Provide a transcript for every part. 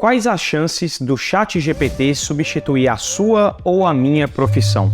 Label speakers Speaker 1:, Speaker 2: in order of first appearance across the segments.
Speaker 1: Quais as chances do ChatGPT substituir a sua ou a minha profissão?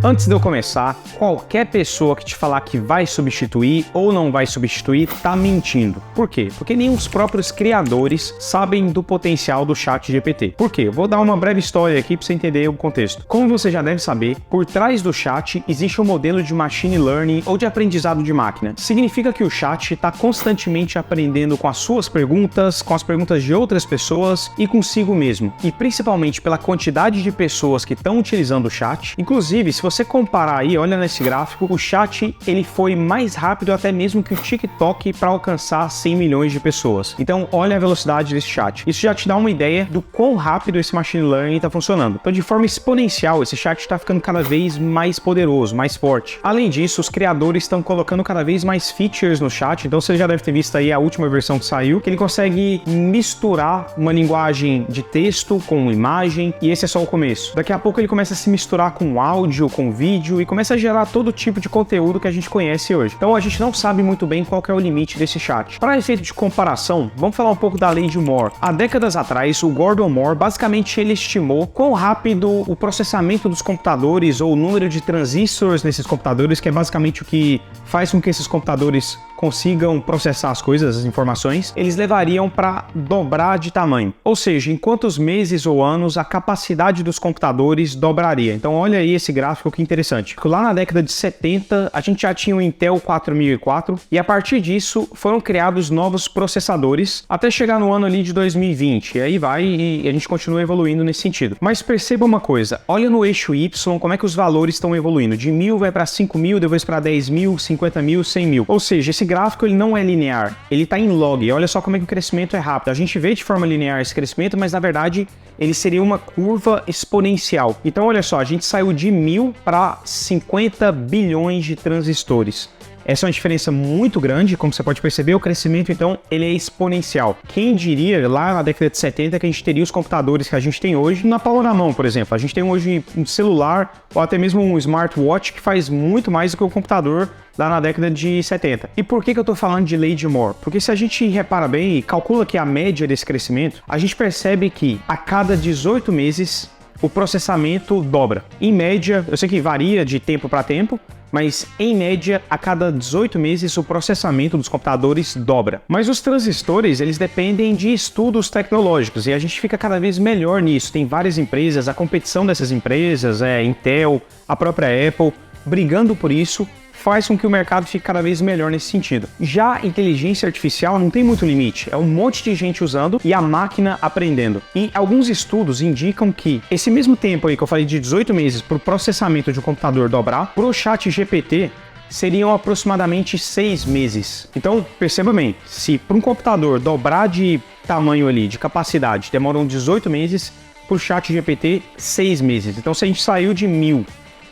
Speaker 1: Antes de eu começar, qualquer pessoa que te falar que vai substituir ou não vai substituir tá mentindo. Por quê? Porque nem os próprios criadores sabem do potencial do ChatGPT. Por quê? Eu vou dar uma breve história aqui para você entender o contexto. Como você já deve saber, por trás do chat existe um modelo de machine learning ou de aprendizado de máquina. Significa que o chat está constantemente aprendendo com as suas perguntas, com as perguntas de outras pessoas e consigo mesmo. E principalmente pela quantidade de pessoas que estão utilizando o chat. Inclusive, se você comparar aí, olha nesse gráfico, o chat ele foi mais rápido até mesmo que o TikTok para alcançar 100 milhões de pessoas. Então, olha a velocidade desse chat. Isso já te dá uma ideia do quão rápido esse machine learning está funcionando. Então, de forma exponencial, esse chat está ficando cada vez mais poderoso, mais forte. Além disso, os criadores estão colocando cada vez mais features no chat. Então, você já deve ter visto aí a última versão que saiu, que ele consegue misturar uma linguagem de texto com imagem, e esse é só o começo. Daqui a pouco ele começa a se misturar com áudio, com vídeo e começa a gerar todo tipo de conteúdo que a gente conhece hoje. Então a gente não sabe muito bem qual que é o limite desse chat. Para efeito de comparação, vamos falar um pouco da lei de Moore. Há décadas atrás, o Gordon Moore, basicamente ele estimou quão rápido o processamento dos computadores ou o número de transistores nesses computadores, que é basicamente o que faz com que esses computadores consigam processar as coisas, as informações, eles levariam para dobrar de tamanho. Ou seja, em quantos meses ou anos a capacidade dos computadores dobraria. Então olha aí esse gráfico que interessante. Lá na década de 70, a gente já tinha o Intel 4004 e a partir disso foram criados novos processadores até chegar no ano ali de 2020. E aí vai e a gente continua evoluindo nesse sentido. Mas perceba uma coisa, olha no eixo Y como é que os valores estão evoluindo. De 1000 vai para 5000, depois para 10.000, 50.000, 100.000. Ou seja, esse gráfico ele não é linear, ele está em log. Olha só como é que o crescimento é rápido. A gente vê de forma linear esse crescimento, mas na verdade ele seria uma curva exponencial. Então olha só, a gente saiu de 1000 para 50 bilhões de transistores. Essa é uma diferença muito grande, como você pode perceber, o crescimento então ele é exponencial. Quem diria lá na década de 70 que a gente teria os computadores que a gente tem hoje na palma da mão, por exemplo. A gente tem hoje um celular ou até mesmo um smartwatch que faz muito mais do que o computador lá na década de 70. E por que eu tô falando de lei de Moore? Porque se a gente repara bem e calcula que a média desse crescimento, a gente percebe que a cada 18 meses o processamento dobra. Em média, eu sei que varia de tempo para tempo, mas em média, a cada 18 meses o processamento dos computadores dobra. Mas os transistores, eles dependem de estudos tecnológicos e a gente fica cada vez melhor nisso. Tem várias empresas, a competição dessas empresas, Intel, a própria Apple, brigando por isso, faz com que o mercado fique cada vez melhor nesse sentido. Já a inteligência artificial não tem muito limite, é um monte de gente usando e a máquina aprendendo. E alguns estudos indicam que esse mesmo tempo aí que eu falei de 18 meses para o processamento de um computador dobrar, para o ChatGPT seriam aproximadamente 6 meses. Então, perceba bem, se para um computador dobrar de tamanho ali, de capacidade, demoram 18 meses, para o ChatGPT 6 meses. Então, se a gente saiu de 1000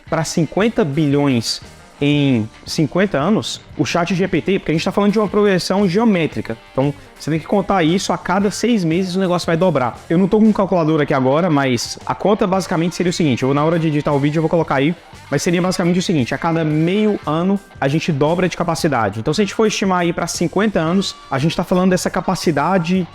Speaker 1: para 50 bilhões em 50 anos, o ChatGPT, porque a gente está falando de uma progressão geométrica, então você tem que contar isso, a cada 6 meses o negócio vai dobrar. Eu não estou com um calculador aqui agora, mas a conta basicamente seria o seguinte, na hora de editar o vídeo eu vou colocar aí, mas seria basicamente o seguinte, a cada meio ano a gente dobra de capacidade. Então se a gente for estimar aí para 50 anos, a gente está falando dessa capacidade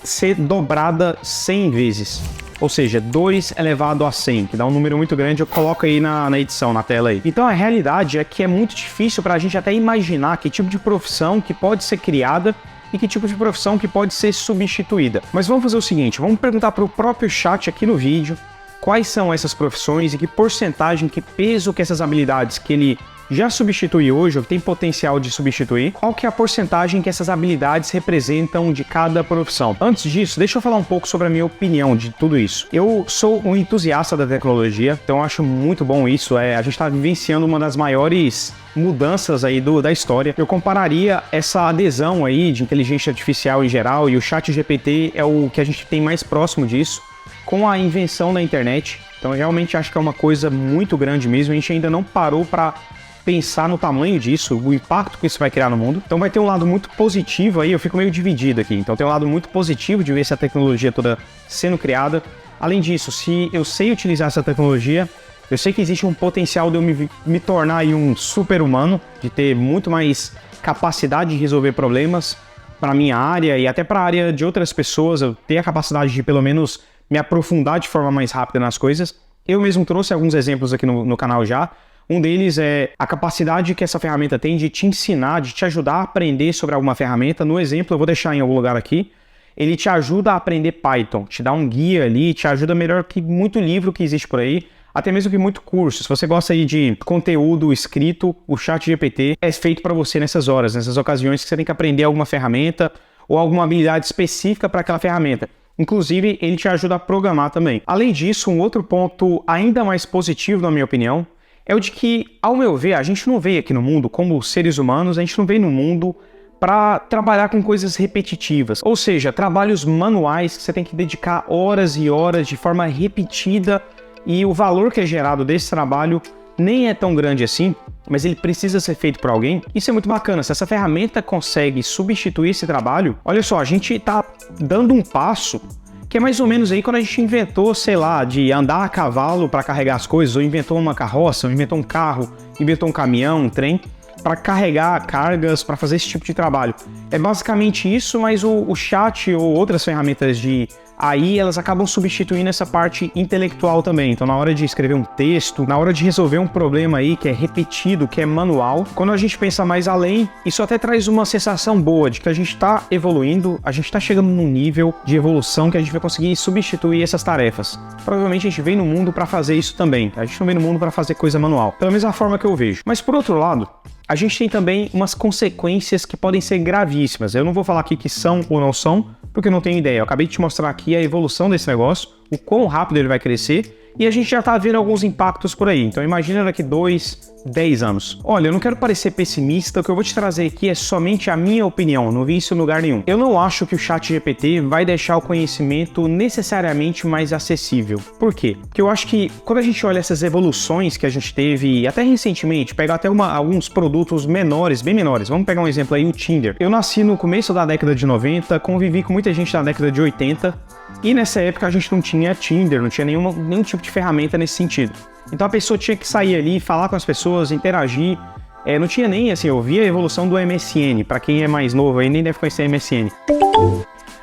Speaker 1: ser dobrada 100 vezes. Ou seja, 2 elevado a 100, que dá um número muito grande, eu coloco aí na edição, na tela aí. Então a realidade é que é muito difícil para a gente até imaginar que tipo de profissão que pode ser criada e que tipo de profissão que pode ser substituída. Mas vamos fazer o seguinte, vamos perguntar para o próprio chat aqui no vídeo quais são essas profissões e que porcentagem, que peso que essas habilidades que ele já substitui hoje, ou tem potencial de substituir, qual que é a porcentagem que essas habilidades representam de cada profissão. Antes disso, deixa eu falar um pouco sobre a minha opinião de tudo isso. Eu sou um entusiasta da tecnologia, então eu acho muito bom isso, a gente está vivenciando uma das maiores mudanças aí da história. Eu compararia essa adesão aí de inteligência artificial em geral, e o ChatGPT é o que a gente tem mais próximo disso, com a invenção da internet. Então eu realmente acho que é uma coisa muito grande mesmo, a gente ainda não parou para pensar no tamanho disso, o impacto que isso vai criar no mundo. Então vai ter um lado muito positivo aí, eu fico meio dividido aqui. Então tem um lado muito positivo de ver essa tecnologia toda sendo criada. Além disso, se eu sei utilizar essa tecnologia, eu sei que existe um potencial de eu me tornar aí um super-humano, de ter muito mais capacidade de resolver problemas, para minha área e até para a área de outras pessoas, eu ter a capacidade de pelo menos me aprofundar de forma mais rápida nas coisas. Eu mesmo trouxe alguns exemplos aqui no canal já. Um deles é a capacidade que essa ferramenta tem de te ensinar, de te ajudar a aprender sobre alguma ferramenta. No exemplo, eu vou deixar em algum lugar aqui. Ele te ajuda a aprender Python, te dá um guia ali, te ajuda melhor que muito livro que existe por aí, até mesmo que muito curso. Se você gosta aí de conteúdo escrito, o ChatGPT é feito para você nessas horas, nessas ocasiões que você tem que aprender alguma ferramenta ou alguma habilidade específica para aquela ferramenta. Inclusive, ele te ajuda a programar também. Além disso, um outro ponto ainda mais positivo, na minha opinião, é o de que, ao meu ver, a gente não veio aqui no mundo como seres humanos, a gente não veio no mundo para trabalhar com coisas repetitivas, ou seja, trabalhos manuais que você tem que dedicar horas e horas de forma repetida e o valor que é gerado desse trabalho nem é tão grande assim, mas ele precisa ser feito por alguém. Isso é muito bacana. Se essa ferramenta consegue substituir esse trabalho, olha só, a gente está dando um passo que é mais ou menos aí quando a gente inventou, sei lá, de andar a cavalo para carregar as coisas, ou inventou uma carroça, ou inventou um carro, inventou um caminhão, um trem, para carregar cargas, para fazer esse tipo de trabalho. É basicamente isso, mas o chat ou outras ferramentas de AI, elas acabam substituindo essa parte intelectual também. Então, na hora de escrever um texto, na hora de resolver um problema aí que é repetido, que é manual, quando a gente pensa mais além, isso até traz uma sensação boa de que a gente está evoluindo, a gente está chegando num nível de evolução que a gente vai conseguir substituir essas tarefas. Provavelmente a gente vem no mundo para fazer isso também. A gente não vem no mundo para fazer coisa manual. Pela mesma forma que eu vejo. Mas, por outro lado, a gente tem também umas consequências que podem ser gravíssimas. Eu não vou falar aqui que são ou não são, porque eu não tenho ideia. Eu acabei de te mostrar aqui a evolução desse negócio, o quão rápido ele vai crescer, e a gente já tá vendo alguns impactos por aí. Então imagina daqui 2, 10 anos. Olha, eu não quero parecer pessimista, o que eu vou te trazer aqui é somente a minha opinião, não vi isso em lugar nenhum. Eu não acho que o ChatGPT vai deixar o conhecimento necessariamente mais acessível. Por quê? Porque eu acho que quando a gente olha essas evoluções que a gente teve, até recentemente, pegar até alguns produtos menores, bem menores. Vamos pegar um exemplo aí, o Tinder. Eu nasci no começo da década de 90, convivi com muita gente da década de 80, e nessa época a gente não tinha Tinder, não tinha nenhum tipo de ferramenta nesse sentido. Então a pessoa tinha que sair ali, falar com as pessoas, interagir. Não tinha nem, assim, eu vi a evolução do MSN. Para quem é mais novo aí, nem deve conhecer MSN.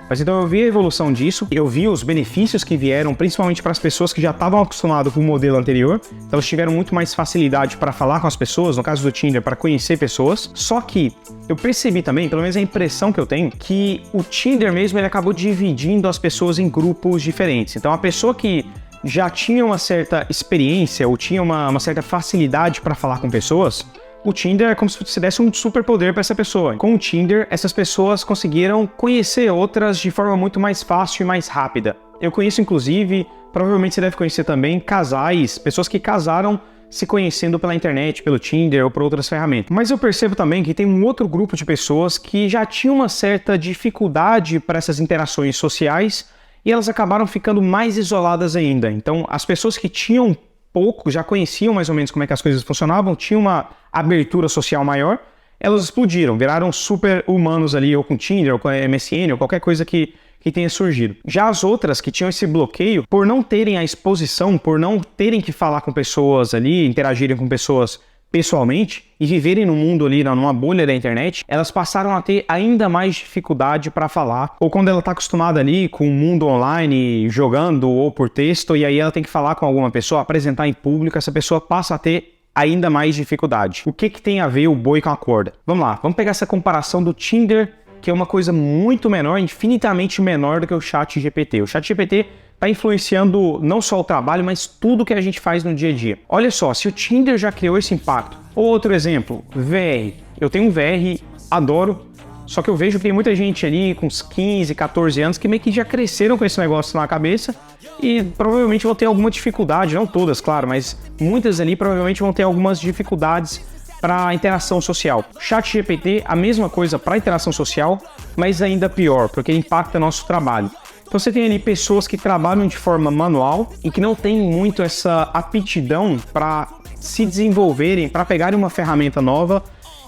Speaker 1: Mas então eu vi a evolução disso, eu vi os benefícios que vieram, principalmente para as pessoas que já estavam acostumadas com o modelo anterior. Então elas tiveram muito mais facilidade para falar com as pessoas, no caso do Tinder, para conhecer pessoas. Só que eu percebi também, pelo menos a impressão que eu tenho, que o Tinder mesmo ele acabou dividindo as pessoas em grupos diferentes. Então a pessoa que já tinha uma certa experiência ou tinha uma certa facilidade para falar com pessoas, o Tinder é como se você desse um superpoder para essa pessoa. Com o Tinder, essas pessoas conseguiram conhecer outras de forma muito mais fácil e mais rápida. Eu conheço, inclusive, provavelmente você deve conhecer também, casais, pessoas que casaram se conhecendo pela internet, pelo Tinder ou por outras ferramentas. Mas eu percebo também que tem um outro grupo de pessoas que já tinham uma certa dificuldade para essas interações sociais e elas acabaram ficando mais isoladas ainda. Então, as pessoas que tinham pouco, já conheciam mais ou menos como é que as coisas funcionavam, tinham uma abertura social maior, elas explodiram, viraram super humanos ali, ou com Tinder, ou com MSN, ou qualquer coisa que tenha surgido. Já as outras que tinham esse bloqueio, por não terem a exposição, por não terem que falar com pessoas ali, interagirem com pessoas pessoalmente e viverem no mundo ali, numa bolha da internet, elas passaram a ter ainda mais dificuldade para falar, ou quando ela está acostumada ali com o mundo online, jogando ou por texto, e aí ela tem que falar com alguma pessoa, apresentar em público, essa pessoa passa a ter ainda mais dificuldade. O que tem a ver o boi com a corda? Vamos lá, vamos pegar essa comparação do Tinder, que é uma coisa muito menor, infinitamente menor do que o ChatGPT. O ChatGPT está influenciando não só o trabalho, mas tudo que a gente faz no dia a dia. Olha só, se o Tinder já criou esse impacto. Outro exemplo, VR. Eu tenho um VR, adoro, só que eu vejo que tem muita gente ali com uns 15, 14 anos que meio que já cresceram com esse negócio na cabeça e provavelmente vão ter alguma dificuldade, não todas, claro, mas muitas ali provavelmente vão ter algumas dificuldades para interação social. ChatGPT, a mesma coisa para interação social, mas ainda pior, porque impacta nosso trabalho. Então você tem ali pessoas que trabalham de forma manual e que não têm muito essa aptidão para se desenvolverem, para pegarem uma ferramenta nova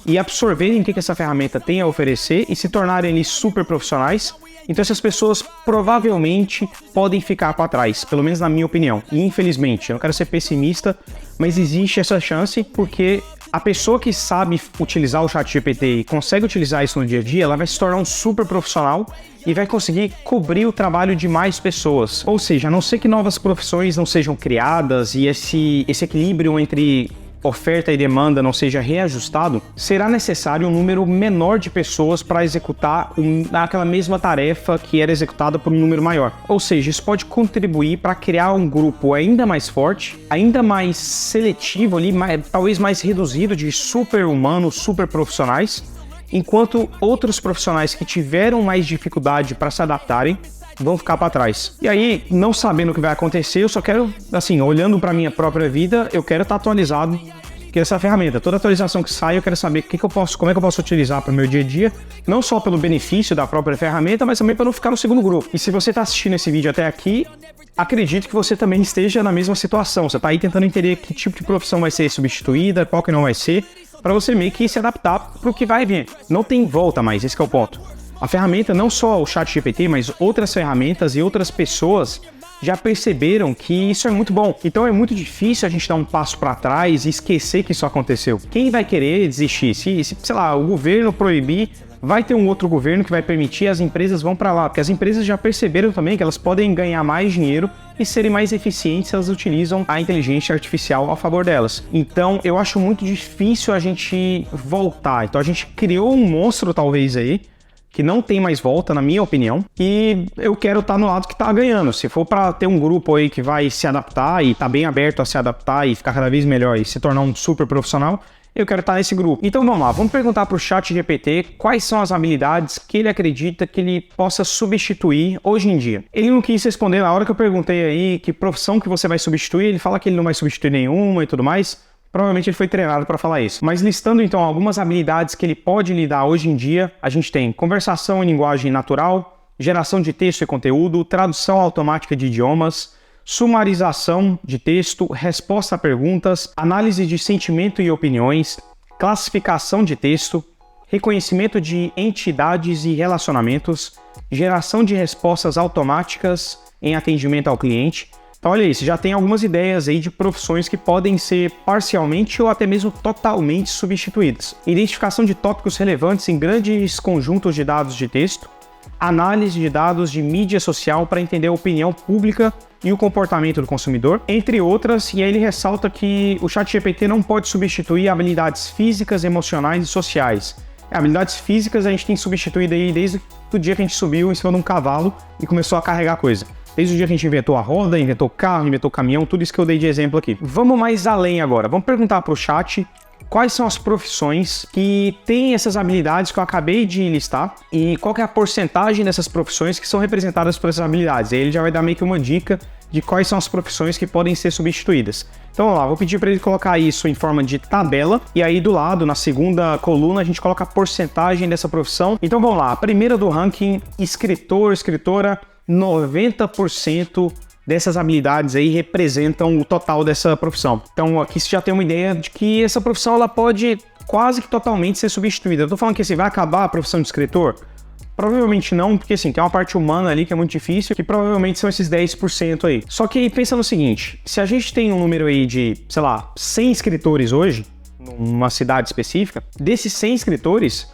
Speaker 1: e absorverem o que essa ferramenta tem a oferecer e se tornarem ali super profissionais Então essas pessoas provavelmente podem ficar para trás, pelo menos na minha opinião. E infelizmente, eu não quero ser pessimista, mas existe essa chance porque a pessoa que sabe utilizar o ChatGPT e consegue utilizar isso no dia a dia, ela vai se tornar um super profissional e vai conseguir cobrir o trabalho de mais pessoas. Ou seja, a não ser que novas profissões não sejam criadas e esse equilíbrio entre oferta e demanda não seja reajustado, será necessário um número menor de pessoas para executar aquela mesma tarefa que era executada por um número maior. Ou seja, isso pode contribuir para criar um grupo ainda mais forte, ainda mais seletivo ali, talvez mais reduzido de super-humanos, super profissionais, enquanto outros profissionais que tiveram mais dificuldade para se adaptarem vão ficar para trás. E aí, não sabendo o que vai acontecer, eu só quero, assim, olhando para minha própria vida, eu quero estar atualizado que essa ferramenta. Toda atualização que sai, eu quero saber como é que eu posso utilizar para o meu dia a dia, não só pelo benefício da própria ferramenta, mas também para não ficar no segundo grupo. E se você está assistindo esse vídeo até aqui, acredito que você também esteja na mesma situação. Você está aí tentando entender que tipo de profissão vai ser substituída, qual que não vai ser, para você meio que se adaptar para o que vai vir. Não tem volta mais, esse que é o ponto. A ferramenta, não só o ChatGPT, mas outras ferramentas e outras pessoas já perceberam que isso é muito bom. Então é muito difícil a gente dar um passo para trás e esquecer que isso aconteceu. Quem vai querer desistir? Se, sei lá, o governo proibir, vai ter um outro governo que vai permitir, as empresas vão para lá. Porque as empresas já perceberam também que elas podem ganhar mais dinheiro e serem mais eficientes se elas utilizam a inteligência artificial a favor delas. Então eu acho muito difícil a gente voltar. Então a gente criou um monstro talvez aí, que não tem mais volta, na minha opinião, e eu quero estar no lado que está ganhando. Se for para ter um grupo aí que vai se adaptar e tá bem aberto a se adaptar e ficar cada vez melhor e se tornar um super profissional, eu quero estar nesse grupo. Então vamos lá, vamos perguntar para o ChatGPT quais são as habilidades que ele acredita que ele possa substituir hoje em dia. Ele não quis responder na hora que eu perguntei aí que profissão que você vai substituir, ele fala que ele não vai substituir nenhuma e tudo mais. Provavelmente ele foi treinado para falar isso. Mas listando então algumas habilidades que ele pode lidar hoje em dia, a gente tem conversação em linguagem natural, geração de texto e conteúdo, tradução automática de idiomas, sumarização de texto, resposta a perguntas, análise de sentimento e opiniões, classificação de texto, reconhecimento de entidades e relacionamentos, geração de respostas automáticas em atendimento ao cliente. Então olha aí, você já tem algumas ideias aí de profissões que podem ser parcialmente ou até mesmo totalmente substituídas. Identificação de tópicos relevantes em grandes conjuntos de dados de texto, análise de dados de mídia social para entender a opinião pública e o comportamento do consumidor, entre outras, e aí ele ressalta que o ChatGPT não pode substituir habilidades físicas, emocionais e sociais. Habilidades físicas a gente tem substituído aí desde o dia que a gente subiu em cima de um cavalo e começou a carregar coisa. Desde o dia que a gente inventou a roda, inventou carro, inventou caminhão, tudo isso que eu dei de exemplo aqui. Vamos mais além agora. Vamos perguntar para o chat quais são as profissões que têm essas habilidades que eu acabei de listar e qual que é a porcentagem dessas profissões que são representadas por essas habilidades. Aí ele já vai dar meio que uma dica de quais são as profissões que podem ser substituídas. Então vamos lá, vou pedir para ele colocar isso em forma de tabela e aí do lado, na segunda coluna, a gente coloca a porcentagem dessa profissão. Então vamos lá, a primeira do ranking, escritor, escritora, 90% dessas habilidades aí representam o total dessa profissão. Então aqui você já tem uma ideia de que essa profissão ela pode quase que totalmente ser substituída. Eu tô falando que assim, vai acabar a profissão de escritor? Provavelmente não, porque assim, tem uma parte humana ali que é muito difícil, que provavelmente são esses 10% aí. Só que pensa no seguinte, se a gente tem um número aí de, sei lá, 100 escritores hoje, numa cidade específica, desses 100 escritores,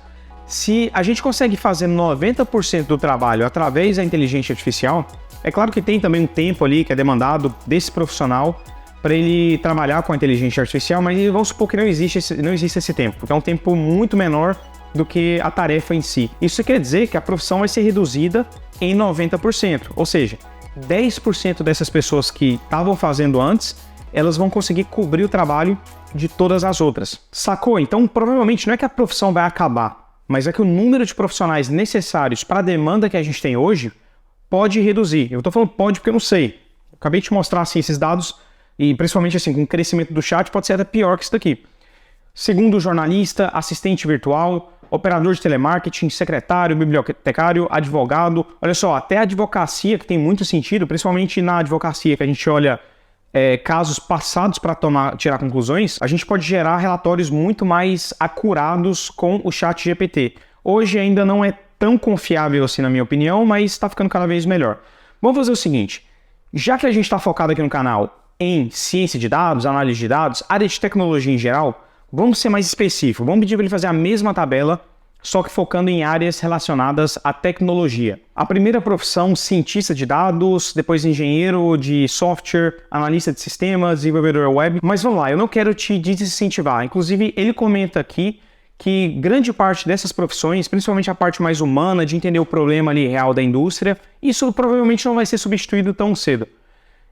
Speaker 1: se a gente consegue fazer 90% do trabalho através da inteligência artificial, é claro que tem também um tempo ali que é demandado desse profissional para ele trabalhar com a inteligência artificial, mas vamos supor que não existe esse tempo, porque é um tempo muito menor do que a tarefa em si. Isso quer dizer que a profissão vai ser reduzida em 90%, ou seja, 10% dessas pessoas que estavam fazendo antes, elas vão conseguir cobrir o trabalho de todas as outras. Sacou? Então, provavelmente não é que a profissão vai acabar, mas é que o número de profissionais necessários para a demanda que a gente tem hoje pode reduzir. Eu estou falando pode porque eu não sei. Eu acabei de te mostrar assim, esses dados e principalmente assim, com o crescimento do chat pode ser até pior que isso daqui. Segundo jornalista, assistente virtual, operador de telemarketing, secretário, bibliotecário, advogado. Olha só, até a advocacia, que tem muito sentido, principalmente na advocacia, que a gente olha casos passados para tirar conclusões, a gente pode gerar relatórios muito mais acurados com o ChatGPT. Hoje ainda não é tão confiável assim na minha opinião, mas está ficando cada vez melhor. Vamos fazer o seguinte, já que a gente está focado aqui no canal em ciência de dados, análise de dados, área de tecnologia em geral, vamos ser mais específicos, vamos pedir para ele fazer a mesma tabela, só que focando em áreas relacionadas à tecnologia. A primeira profissão, cientista de dados, depois engenheiro de software, analista de sistemas, desenvolvedor web. Mas vamos lá, eu não quero te desincentivar. Inclusive, ele comenta aqui que grande parte dessas profissões, principalmente a parte mais humana, de entender o problema ali real da indústria, isso provavelmente não vai ser substituído tão cedo.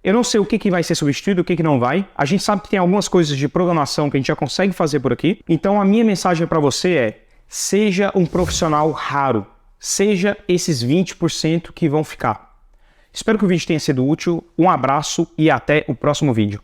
Speaker 1: Eu não sei o que vai ser substituído, o que não vai. A gente sabe que tem algumas coisas de programação que a gente já consegue fazer por aqui. Então a minha mensagem para você é: seja um profissional raro. Seja esses 20% que vão ficar. Espero que o vídeo tenha sido útil. Um abraço e até o próximo vídeo.